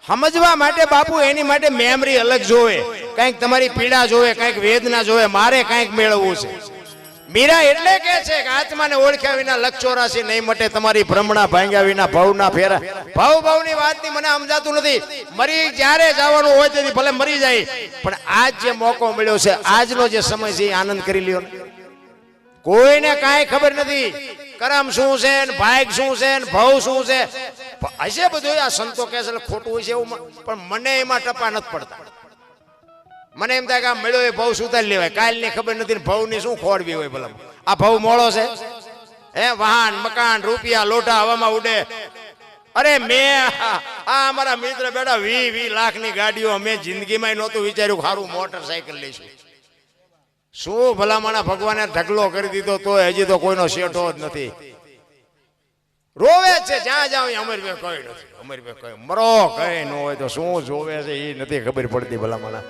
સમજવા માટે બાપુ એની માટે મેમરી અલગ જોવે, કંઈક તમારી પીડા જોવે, કંઈક વેદના જોવે, મારે કંઈક મેળવવું છે. મીરા એટલે કે છે કે આત્માને ઓળખ્યા વિના લખ 84 નહીં મટે, તમારી ભ્રમણા ભાંગ્યા વિના ભવના ફેરા. ભવની વાતની મને સમજાતું નથી. મરી જ્યારે જવાનું હોય તેથી ભલે મરી જાય, પણ આજ જે મોકો મળ્યો છે, આજનો જે સમય છે, આનંદ કરી લ્યો ને. કોઈને કાંઈ ખબર નથી કરમ શું છે ને ભાગ શું છે ને ભવ શું છે. હશે બધું આ સંતો કહે છે ખોટું હોય છે એવું, પણ મને એમાં ટપા નથી પડતા. મને એમ થાય કે આ મળ્યો એ ભવ સુધારી લેવાય. કાલની ખબર નથી, ભવની શું ખોરવી હોય ભલા. આ ભવ મોળો છે હે? વાહન મકાન રૂપિયા લોટા હવામાં ઉડે. અરે મેં આ અમારા મિત્ર બેટા 20 લાખની ગાડીઓ મેં જિંદગીમાં નહોતું વિચાર્યું સારું મોટરસાયકલ લઈશું. શું ભલામણા ભગવાને ઢગલો કરી દીધો તો હજી તો કોઈનો શેઠો જ નથી. રોવે છે જ્યાં જાવ અમર બે કઈ નથી, અમર બે કઈ મરો કઈ ન હોય તો શું જોવે છે એ નથી ખબર પડતી ભલામણા.